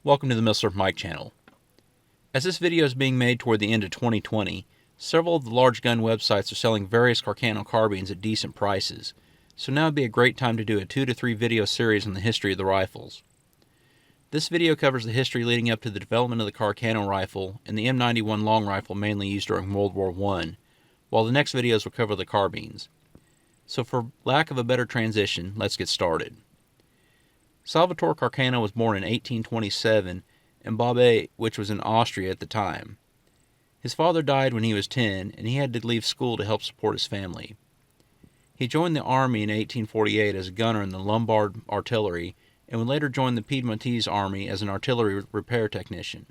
Welcome to the Missler Mike channel. As this video is being made toward the end of 2020, several of the large gun websites are selling various Carcano carbines at decent prices, so now would be a great time to do a 2 to 3 video series on the history of the rifles. This video covers the history leading up to the development of the Carcano rifle and the M91 long rifle mainly used during World War I, while the next videos will cover the carbines. So for lack of a better transition, let's get started. Salvatore Carcano was born in 1827 in Babe, which was in Austria at the time. His father died when he was 10, and he had to leave school to help support his family. He joined the army in 1848 as a gunner in the Lombard artillery, and would later join the Piedmontese army as an artillery repair technician.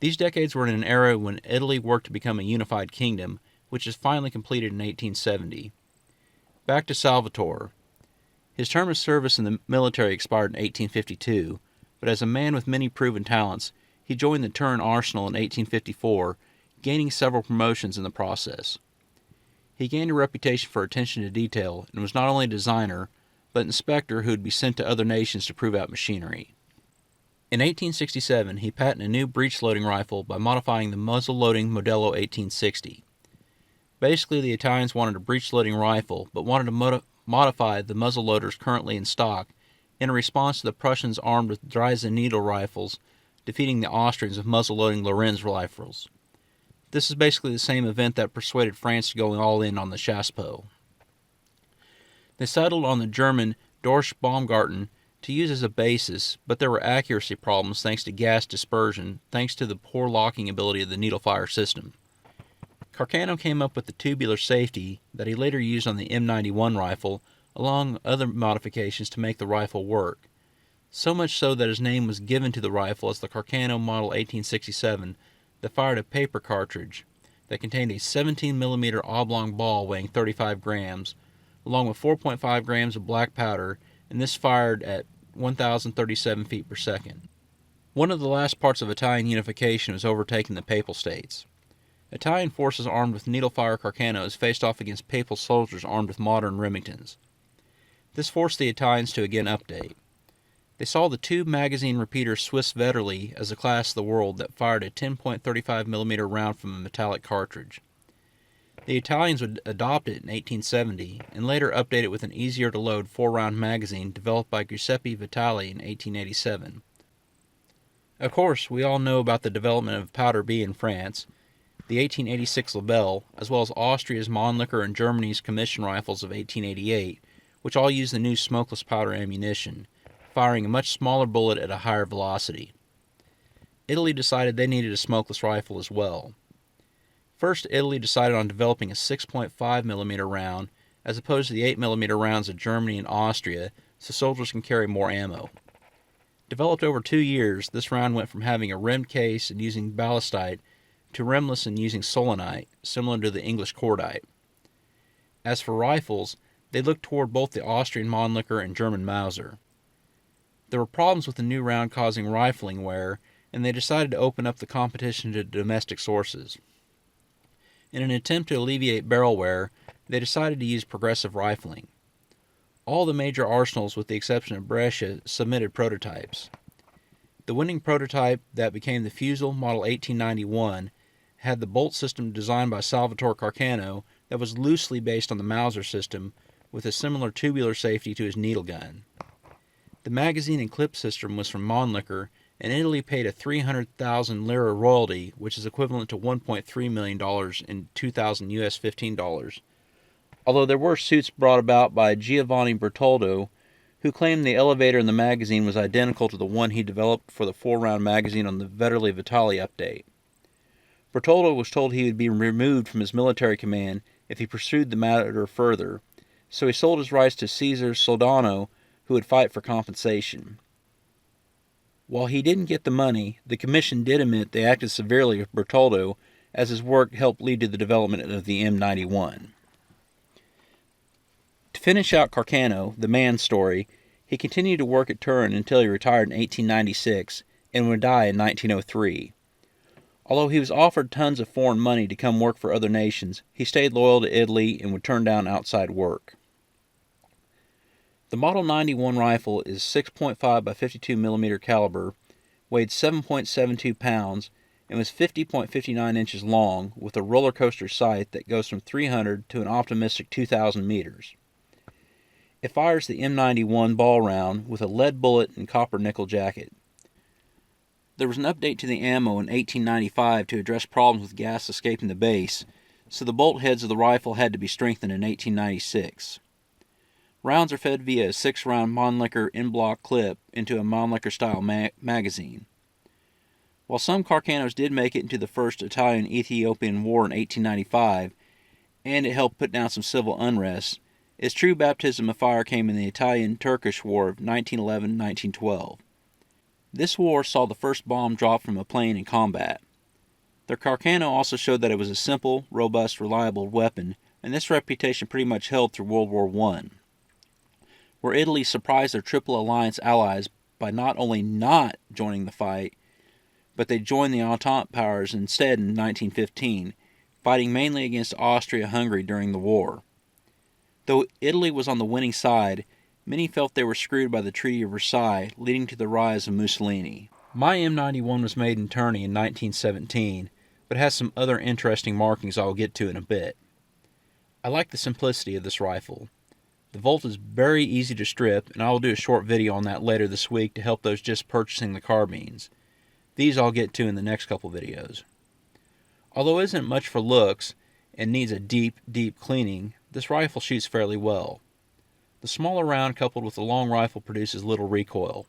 These decades were in an era when Italy worked to become a unified kingdom, which is finally completed in 1870. Back to Salvatore. His term of service in the military expired in 1852, but as a man with many proven talents, he joined the C&rsenal in 1854, gaining several promotions in the process. He gained a reputation for attention to detail and was not only a designer, but inspector who would be sent to other nations to prove out machinery. In 1867, he patented a new breech-loading rifle by modifying the muzzle-loading Modello 1860. Basically, the Italians wanted a breech-loading rifle, but wanted to modify the muzzle loaders currently in stock in response to the Prussians armed with Dreisen needle rifles defeating the Austrians with muzzle-loading Lorenz rifles. This is basically the same event that persuaded France to go all in on the Chassepot. They settled on the German Dorsch Baumgarten to use as a basis, but there were accuracy problems thanks to gas dispersion, thanks to the poor locking ability of the needle fire system. Carcano came up with the tubular safety that he later used on the M91 rifle, along with other modifications to make the rifle work. So much so that his name was given to the rifle as the Carcano Model 1867 that fired a paper cartridge that contained a 17mm oblong ball weighing 35 grams, along with 4.5 grams of black powder, and this fired at 1,037 feet per second. One of the last parts of Italian unification was overtaking the Papal States. Italian forces armed with needle-fire Carcanos faced off against Papal soldiers armed with modern Remingtons. This forced the Italians to again update. They saw the tube magazine repeater Swiss Vetterli as a class of the world that fired a 10.35mm round from a metallic cartridge. The Italians would adopt it in 1870 and later update it with an easier-to-load 4-round magazine developed by Giuseppe Vitali in 1887. Of course, we all know about the development of powder B in France, the 1886 Lebel, as well as Austria's Mannlicher and Germany's commission rifles of 1888, which all use the new smokeless powder ammunition, firing a much smaller bullet at a higher velocity. Italy decided they needed a smokeless rifle as well. First, Italy decided on developing a 6.5mm round, as opposed to the 8mm rounds of Germany and Austria, so soldiers can carry more ammo. Developed over 2 years, this round went from having a rimmed case and using ballistite to rimless and using solinite, similar to the English cordite. As for rifles, they looked toward both the Austrian Mannlicher and German Mauser. There were problems with the new round causing rifling wear, and they decided to open up the competition to domestic sources. In an attempt to alleviate barrel wear, they decided to use progressive rifling. All the major arsenals, with the exception of Brescia, submitted prototypes. The winning prototype that became the Fusil Model 1891 had the bolt system designed by Salvatore Carcano that was loosely based on the Mauser system, with a similar tubular safety to his needle gun. The magazine and clip system was from Mannlicher, and Italy paid a 300,000 lira royalty, which is equivalent to $1.3 million in 2000 US $15. Although there were suits brought about by Giovanni Bertoldo, who claimed the elevator in the magazine was identical to the one he developed for the 4-round magazine on the Vetterli Vitali update. Bertoldo was told he would be removed from his military command if he pursued the matter further, so he sold his rights to Cesare Soldano, who would fight for compensation. While he didn't get the money, the commission did admit they acted severely with Bertoldo, as his work helped lead to the development of the M91. To finish out Carcano, the man's story, he continued to work at Turin until he retired in 1896 and would die in 1903. Although he was offered tons of foreign money to come work for other nations, he stayed loyal to Italy and would turn down outside work. The Model 91 rifle is 6.5 by 52mm caliber, weighed 7.72 pounds, and was 50.59 inches long, with a roller coaster sight that goes from 300 to an optimistic 2,000 meters. It fires the M91 ball round with a lead bullet and copper nickel jacket. There was an update to the ammo in 1895 to address problems with gas escaping the base, so the bolt heads of the rifle had to be strengthened in 1896. Rounds are fed via a 6-round Mannlicher in-block clip into a Mannlicher-style magazine. While some Carcanos did make it into the First Italo-Ethiopian War in 1895, and it helped put down some civil unrest, its true baptism of fire came in the Italo-Turkish War of 1911-1912. This war saw the first bomb dropped from a plane in combat. The Carcano also showed that it was a simple, robust, reliable weapon, and this reputation pretty much held through World War I, where Italy surprised their Triple Alliance allies by not only not joining the fight, but they joined the Entente powers instead in 1915, fighting mainly against Austria-Hungary during the war. Though Italy was on the winning side, many felt they were screwed by the Treaty of Versailles, leading to the rise of Mussolini. My M91 was made in Terni in 1917, but has some other interesting markings I'll get to in a bit. I like the simplicity of this rifle. The Volt is very easy to strip, and I will do a short video on that later this week to help those just purchasing the carbines. These I'll get to in the next couple videos. Although it isn't much for looks and needs a deep cleaning, this rifle shoots fairly well. The smaller round coupled with the long rifle produces little recoil.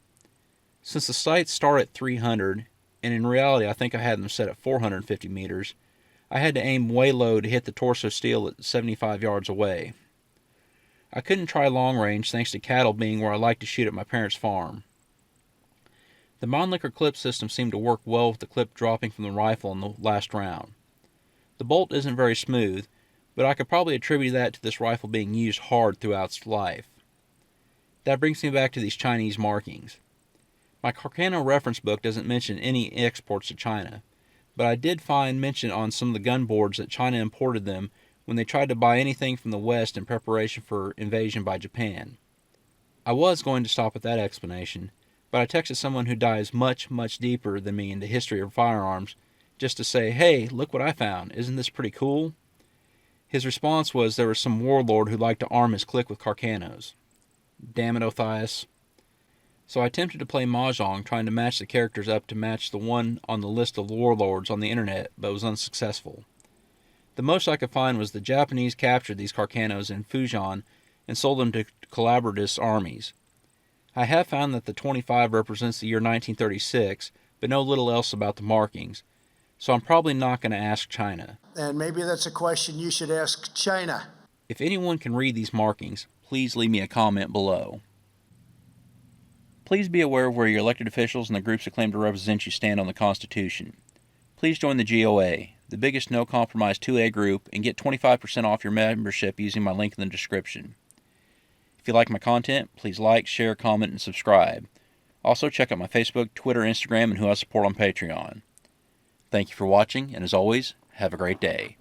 Since the sights start at 300, and in reality I think I had them set at 450 meters, I had to aim way low to hit the torso steel at 75 yards away. I couldn't try long range thanks to cattle being where I like to shoot at my parents' farm. The Mannlicher clip system seemed to work well with the clip dropping from the rifle in the last round. The bolt isn't very smooth, but I could probably attribute that to this rifle being used hard throughout its life. That brings me back to these Chinese markings. My Carcano reference book doesn't mention any exports to China, but I did find mention on some of the gun boards that China imported them when they tried to buy anything from the West in preparation for invasion by Japan. I was going to stop at that explanation, but I texted someone who dives much deeper than me in the history of firearms just to say, hey, look what I found, isn't this pretty cool? His response was there was some warlord who liked to arm his clique with Carcanos. Damn it, Othias. So I attempted to play Mahjong, trying to match the characters up to match the one on the list of warlords on the internet, but was unsuccessful. The most I could find was the Japanese captured these Carcanos in Fujian and sold them to collaboratist armies. I have found that the 25 represents the year 1936, but know little else about the markings, so I'm probably not going to ask China. And maybe that's a question you should ask China. If anyone can read these markings, please leave me a comment below. Please be aware of where your elected officials and the groups that claim to represent you stand on the Constitution. Please join the GOA, the biggest no-compromise 2A group, and get 25% off your membership using my link in the description. If you like my content, please like, share, comment, and subscribe. Also, check out my Facebook, Twitter, Instagram, and who I support on Patreon. Thank you for watching, and as always, have a great day.